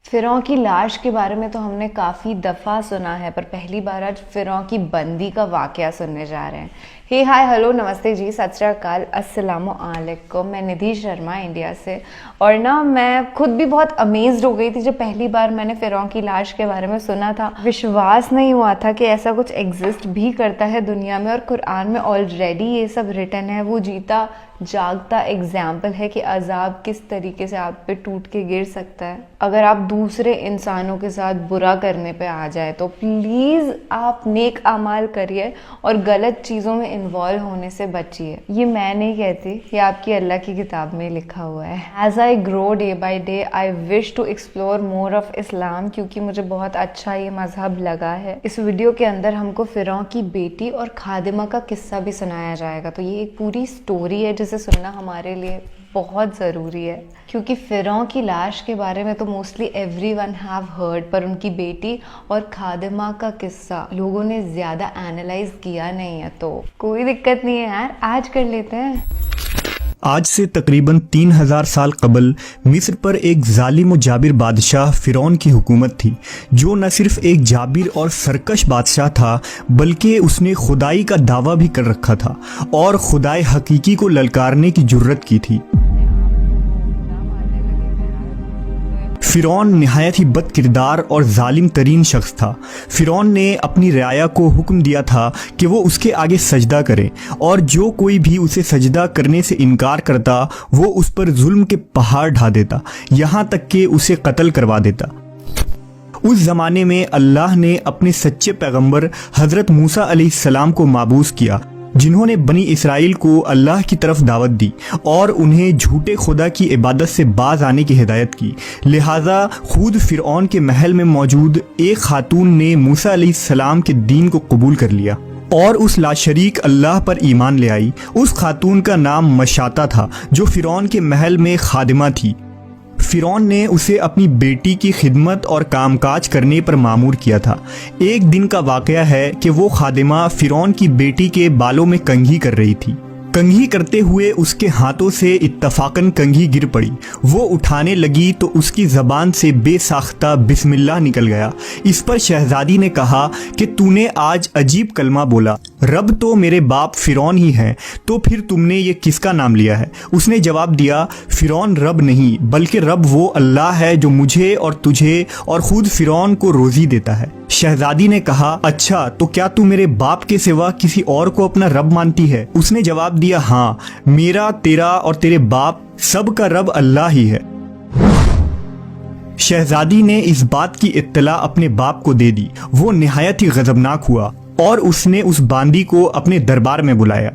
फ़िरौन की लाश के बारे में तो हमने काफ़ी दफ़ा सुना है, पर पहली बार आज फ़िरौन की बंदी का वाक़या सुनने जा रहे हैं। हे हाय हेलो नमस्ते जी, सत श्री अकाल, अस्सलामु अलैकुम। मैं निधि शर्मा इंडिया से। और ना मैं खुद भी बहुत अमेज्ड हो गई थी जब पहली बार मैंने फ़िरौन की लाश के बारे में सुना था। विश्वास नहीं हुआ था कि ऐसा कुछ एग्जिस्ट भी करता है दुनिया में, और कुरान में ऑलरेडी ये सब रिटन है। वो जीता जागता एग्जाम्पल है कि अजाब किस तरीके से आप पे टूट के गिर सकता है अगर आप दूसरे इंसानों के साथ बुरा करने पे आ जाए। तो प्लीज़ आप नेक अमाल करिए और गलत चीज़ों में इन्वॉल्व होने से बचिए। ये मैं नहीं कहती, ये आपकी अल्लाह की किताब में लिखा हुआ है। As I grow day by day I wish to explore more of Islam, क्योंकि मुझे बहुत अच्छा ये मजहब लगा है। इस वीडियो के अंदर हमको फ़िरौन की बेटी और खादिमा का किस्सा भी सुनाया जाएगा। तो ये एक पूरी स्टोरी है जिसे सुनना हमारे लिए बहुत ज़रूरी है, क्योंकि फ़िरौन की लाश के बारे में तो मोस्टली एवरीवन हैव हर्ड, पर उनकी बेटी और खादिमा का किस्सा लोगों ने ज़्यादा एनालाइज किया नहीं है। तो कोई दिक्कत नहीं है यार, आज कर लेते हैं। आज से तकरीबन 3000 साल कबल मिस्र पर एक जालिम और जाबिर बादशाह फ़िरौन की हुकूमत थी, जो न सिर्फ एक जाबिर और सरकश बादशाह था, बल्कि उसने खुदाई का दावा भी कर रखा था और खुदाई हकीकी को ललकारने की जुर्रत की थी। फ़िरौन निहायत ही बद किरदार और जालिम तरीन शख्स था। फ़िरौन ने अपनी रियाया को हुक्म दिया था कि वो उसके आगे सजदा करे, और जो कोई भी उसे सजदा करने से इनकार करता वो उस पर जुल्म के पहाड़ ढा देता, यहाँ तक कि उसे कत्ल करवा देता। उस ज़माने में अल्लाह ने अपने सच्चे पैगंबर हज़रत मूसा अलैहिस्सलाम को माबूस किया, जिन्होंने बनी इसराइल को अल्लाह की तरफ दावत दी और उन्हें झूठे खुदा की इबादत से बाज आने की हिदायत की। लिहाजा खुद फ़िरौन के महल में मौजूद एक खातून ने मूसा अलैहिस्सलाम के दीन को कबूल कर लिया और उस लाशरीक अल्लाह पर ईमान ले आई। उस खातून का नाम मशाता था, जो फ़िरौन के महल में खादिमा थी। फ़िरौन ने उसे अपनी बेटी की खिदमत और कामकाज करने पर मामूर किया था। एक दिन का वाक़या है कि वो खादिमा फ़िरौन की बेटी के बालों में कंघी कर रही थी। कंघी करते हुए उसके हाथों से इत्तफाकन कंघी गिर पड़ी। वो उठाने लगी तो उसकी ज़बान से बेसाख्ता बिस्मिल्लाह निकल गया। इस पर शहजादी ने कहा कि तूने आज अजीब कलमा बोला, रब तो मेरे बाप फ़िरौन ही हैं, तो फिर तुमने ये किसका नाम लिया है? उसने जवाब दिया, फ़िरौन रब नहीं, बल्कि रब वो अल्लाह है जो मुझे और तुझे और ख़ुद फ़िरौन को रोज़ी देता है। शहजादी ने कहा, अच्छा तो क्या तू मेरे बाप के सिवा किसी और को अपना रब मानती है? उसने जवाब दिया, हाँ, मेरा, तेरा और तेरे बाप सब का रब अल्लाह ही है। शहजादी ने इस बात की इत्तला अपने बाप को दे दी। वो निहायत ही गजबनाक हुआ और उसने उस बांदी को अपने दरबार में बुलाया।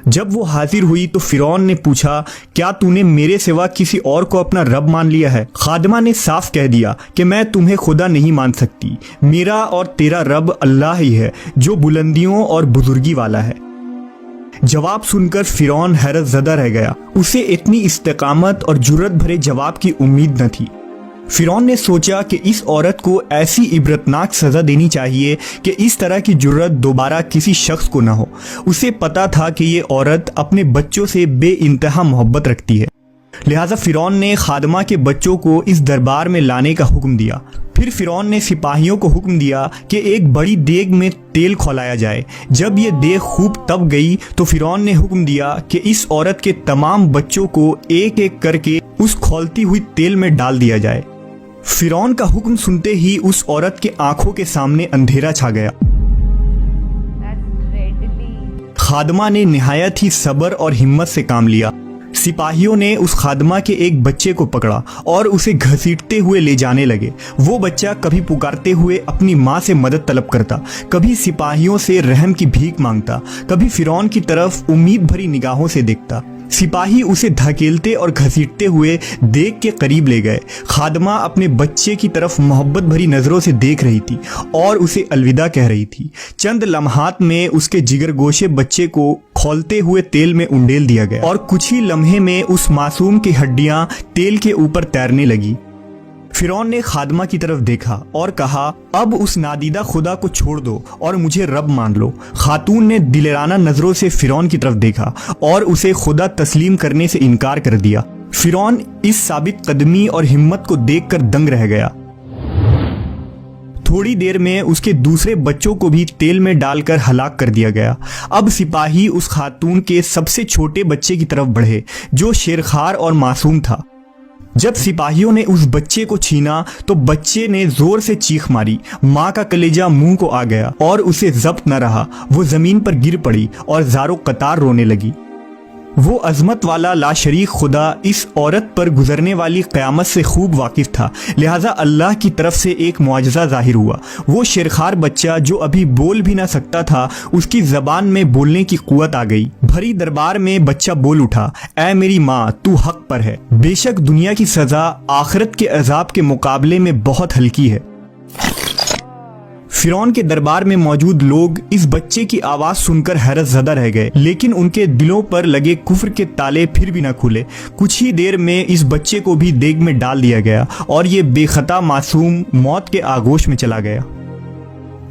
जब वो हाजिर हुई तो फ़िरौन ने पूछा, क्या तूने मेरे सिवा किसी और को अपना रब मान लिया है? खादिमा ने साफ कह दिया कि मैं तुम्हें खुदा नहीं मान सकती, मेरा और तेरा रब अल्लाह ही है, जो बुलंदियों और बुजुर्गी वाला है। जवाब सुनकर फ़िरौन हैरत ज़दा रह गया। उसे इतनी इस्तेकामत और जुर्रत भरे जवाब की उम्मीद न थी। फ़िरौन ने सोचा कि इस औरत को ऐसी इबरतनाक सज़ा देनी चाहिए कि इस तरह की जुर्रत दोबारा किसी शख्स को न हो। उसे पता था कि ये औरत अपने बच्चों से बेइंतहा मोहब्बत रखती है। लिहाजा फ़िरौन ने खादिमा के बच्चों को इस दरबार में लाने का हुक्म दिया। फिर फ़िरौन ने सिपाहियों को हुक्म दिया कि एक बड़ी देग में तेल खौलाया जाए। जब ये देग खूब तप गई तो फ़िरौन ने हुक्म दिया कि इस औरत के तमाम बच्चों को एक एक करके उस खौलती हुई तेल में डाल दिया जाए। फ़िरौन का हुक्म सुनते ही उस औरत के आंखों के सामने अंधेरा छा गया। खादिमा ने निहायत ही सब्र और हिम्मत से काम लिया। सिपाहियों ने उस खादिमा के एक बच्चे को पकड़ा और उसे घसीटते हुए ले जाने लगे। वो बच्चा कभी पुकारते हुए अपनी माँ से मदद तलब करता, कभी सिपाहियों से रहम की भीख मांगता, कभी फ़िरौन की तरफ उम्मीद भरी निगाहों से देखता। सिपाही उसे धकेलते और घसीटते हुए देग के करीब ले गए। खादिमा अपने बच्चे की तरफ मोहब्बत भरी नज़रों से देख रही थी और उसे अलविदा कह रही थी। चंद लम्हात में उसके जिगरगोशे बच्चे को खौलते हुए तेल में उंडेल दिया गया और कुछ ही लम्हे में उस मासूम की हड्डियां तेल के ऊपर तैरने लगी। फ़िरौन ने खादिमा की तरफ देखा और कहा, अब उस नादीदा खुदा को छोड़ दो और मुझे रब मान लो। खातून ने दिलेराना नज़रों से फ़िरौन की तरफ देखा और उसे खुदा तस्लीम करने से इनकार कर दिया। फ़िरौन इस साबित कदमी और हिम्मत को देखकर दंग रह गया। थोड़ी देर में उसके दूसरे बच्चों को भी तेल में डालकर हलाक कर दिया गया। अब सिपाही उस खातून के सबसे छोटे बच्चे की तरफ बढ़े जो शेरखार और मासूम था। जब सिपाहियों ने उस बच्चे को छीना तो बच्चे ने जोर से चीख मारी। माँ का कलेजा मुंह को आ गया और उसे जब्त न रहा। वो जमीन पर गिर पड़ी और ज़ारो कतार रोने लगी। वो अजमत वाला लाशरीक खुदा इस औरत पर गुजरने वाली क़यामत से खूब वाकिफ था, लिहाजा अल्लाह की तरफ से एक मुआजिज़ा ज़ाहिर हुआ। वो शेरखार बच्चा जो अभी बोल भी ना सकता था, उसकी ज़बान में बोलने की कुव्वत आ गई। भरी दरबार में बच्चा बोल उठा, ऐ मेरी माँ, तू हक पर है। बेशक दुनिया की सज़ा आखिरत के अजाब के मुकाबले में बहुत हल्की है। फिरौन के दरबार में मौजूद लोग इस बच्चे की आवाज़ सुनकर हैरत ज़दा रह गए, लेकिन उनके दिलों पर लगे कुफ्र के ताले फिर भी न खुले। कुछ ही देर में इस बच्चे को भी देग में डाल दिया गया और ये बेखता मासूम मौत के आगोश में चला गया।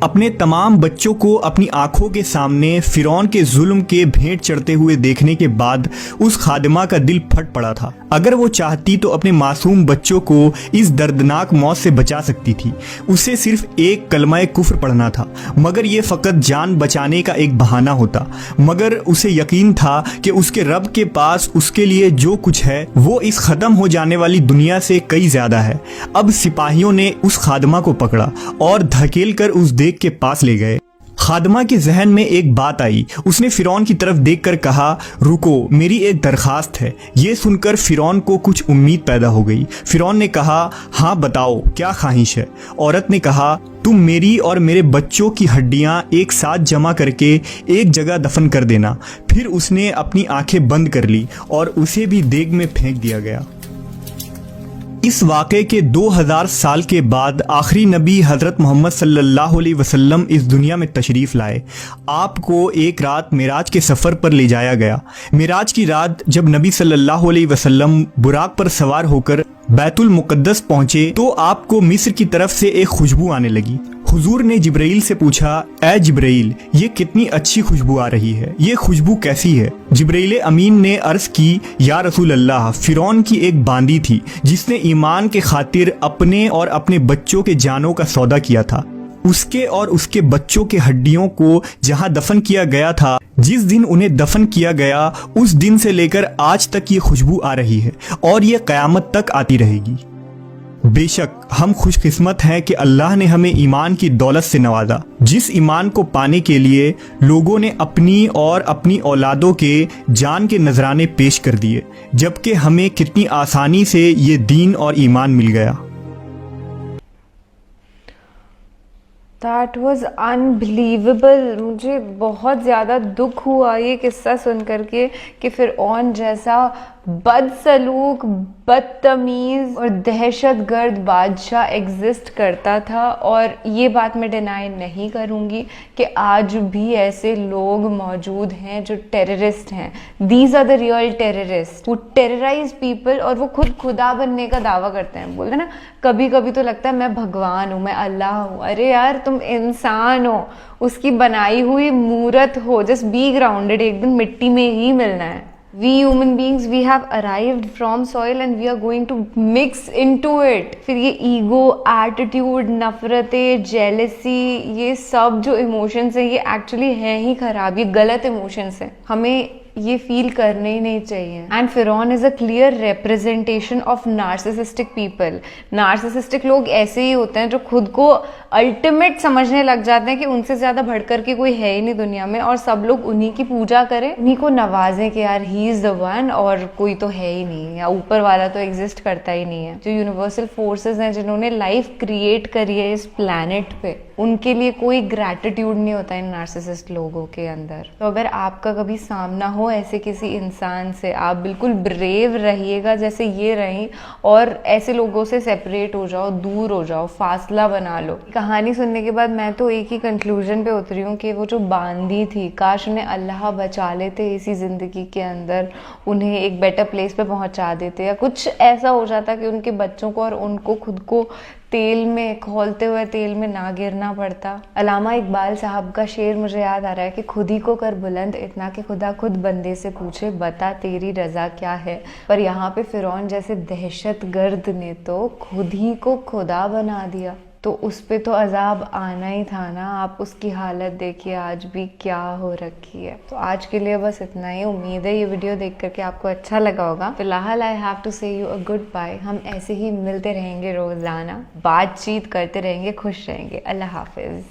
अपने तमाम बच्चों को अपनी आंखों के सामने फिरौन के जुल्म के भेंट चढ़ते हुए देखने के बाद उस खादिमा का दिल फट पड़ा था। अगर वो चाहती तो अपने मासूम बच्चों को इस दर्दनाक मौत से बचा सकती थी। उसे सिर्फ एक कलमा कुफ्र पढ़ना था, मगर ये फ़कत जान बचाने का एक बहाना होता। मगर उसे यकीन था कि उसके रब के पास उसके लिए जो कुछ है वो इस ख़त्म हो जाने वाली दुनिया से कई ज़्यादा है। अब सिपाहियों ने उस खादिमा को पकड़ा और धकेल कर उस देग के पास ले गए। खादमा के जहन में एक बात आई। उसने फिरौन की तरफ देखकर कहा, रुको, मेरी एक दरखास्त है। ये सुनकर फिरौन को कुछ उम्मीद पैदा हो गई। फिरौन ने कहा, हाँ बताओ, क्या ख्वाहिश है? औरत ने कहा, तुम मेरी और मेरे बच्चों की हड्डियां एक साथ जमा करके एक जगह दफन कर देना। फिर उसने अपनी आंखें बंद कर ली और उसे भी देग में फेंक दिया गया। इस वाक़े के 2000 साल के बाद आखिरी नबी हज़रत मोहम्मद सल्लल्लाहु अलैहि वसल्लम इस दुनिया में तशरीफ़ लाए। आपको एक रात मिराज के सफ़र पर ले जाया गया। मिराज की रात जब नबी सल्लल्लाहु अलैहि वसल्लम बुराक पर सवार होकर बैतुल मुक़द्दस पहुँचे तो आपको मिस्र की तरफ से एक खुशबू आने लगी। हुजूर ने जिब्राइल से पूछा, ए जिब्राइल, ये कितनी अच्छी खुशबू आ रही है, ये खुशबू कैसी है? जिब्राइल अमीन ने अर्ज़ की, या रसूल अल्लाह, फिरौन की एक बांदी थी जिसने ईमान के खातिर अपने और अपने बच्चों के जानों का सौदा किया था। उसके और उसके बच्चों के हड्डियों को जहां दफन किया गया था, जिस दिन उन्हें दफन किया गया उस दिन से लेकर आज तक ये खुशबू आ रही है और ये क़यामत तक आती रहेगी। बेशक हम खुशकिस्मत हैं कि अल्लाह ने हमें ईमान की दौलत से नवाजा, जिस ईमान को पाने के लिए लोगों ने अपनी और अपनी औलादों के जान के नजराने पेश कर दिए, जबकि हमें कितनी आसानी से ये दीन और ईमान मिल गया। That was unbelievable. मुझे बहुत ज़्यादा दुख हुआ ये किस्सा सुन करके कि फिरौन जैसा बदसलूक, बदतमीज़ और दहशतगर्द बादशाह एग्जिस्ट करता था। और ये बात मैं डिनाई नहीं करूँगी कि आज भी ऐसे लोग मौजूद हैं जो टेररिस्ट हैं। These are the real terrorist who terrorize people. और वो खुद खुदा बनने का दावा करते हैं। बोलते ना, कभी कभी तो लगता है मैं भगवान हूँ, मैं अल्लाह हूँ। अरे यार, तुम इंसान हो, उसकी बनाई हुई मूरत हो। जस्ट बी ग्राउंडेड, एक दिन मिट्टी में ही मिलना है। We human beings, we have arrived from soil and we are going to mix into it। फिर ये ईगो, एटीट्यूड, नफरतें, जेलसी, ये सब जो इमोशंस हैं ये एक्चुअली हैं ही खराब, ये गलत इमोशंस हैं। हमें ये फील करने ही नहीं चाहिए। एंड फिरौन is a clear representation of narcissistic people. Narcissistic लोग ऐसे ही होते हैं जो खुद को अल्टीमेट समझने लग जाते हैं कि उनसे ज्यादा बढ़कर के कोई है ही नहीं दुनिया में, और सब लोग उन्हीं की पूजा करें, उन्हीं को नवाजें कि यार ही इज द वन और कोई तो है ही नहीं, या ऊपर वाला तो एग्जिस्ट करता ही नहीं है। जो यूनिवर्सल फोर्सेस हैं जिन्होंने लाइफ क्रिएट करी है इस प्लैनेट पे, उनके लिए कोई ग्रैटिट्यूड नहीं होता इन नार्सिसिस्ट लोगों के अंदर। तो अगर आपका कभी सामना हो ऐसे किसी इंसान से, आप बिल्कुल ब्रेव रहिएगा जैसे ये रहीं, और ऐसे लोगों से सेपरेट हो जाओ, दूर हो जाओ, फासला बना लो। कहानी सुनने के बाद मैं तो एक ही कंक्लूजन पे उतरी हूँ कि वो जो बांदी थी, काश उन्हें अल्लाह बचा लेते इसी ज़िंदगी के अंदर, उन्हें एक बेटर प्लेस पे पहुँचा देते, या कुछ ऐसा हो जाता कि उनके बच्चों को और उनको खुद को तेल में खौलते हुए तेल में ना गिरना पड़ता। अल्लामा इकबाल साहब का शेर मुझे याद आ रहा है कि खुद ही को कर बुलंद इतना कि खुदा खुद बंदे से पूछे, बता तेरी रजा क्या है। पर यहाँ पे फिरौन जैसे दहशतगर्द ने तो खुद ही को खुदा बना दिया। तो उस पे तो अजाब आना ही था ना। आप उसकी हालत देखिए आज भी क्या हो रखी है। तो आज के लिए बस इतना ही। उम्मीद है ये वीडियो देख करके आपको अच्छा लगा होगा। फिलहाल आई हैव टू से यू अ गुड बाय। हम ऐसे ही मिलते रहेंगे रोजाना, बातचीत करते रहेंगे, खुश रहेंगे। अल्लाह हाफिज।